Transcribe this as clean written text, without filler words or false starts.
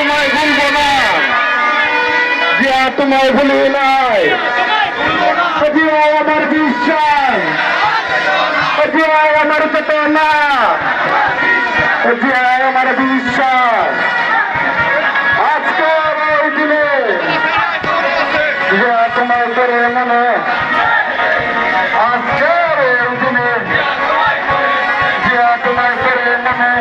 তোমায় ভুলবো না, যে তোমায় ভুলি নাই, যে আমার বিশ্বাস, যে আমার চেতনা, যে আমার বিশ্বাস। আজকের এই দিনে যে তোমায় করে মনে, আজকের এই দিনে যে তোমায় করে মনে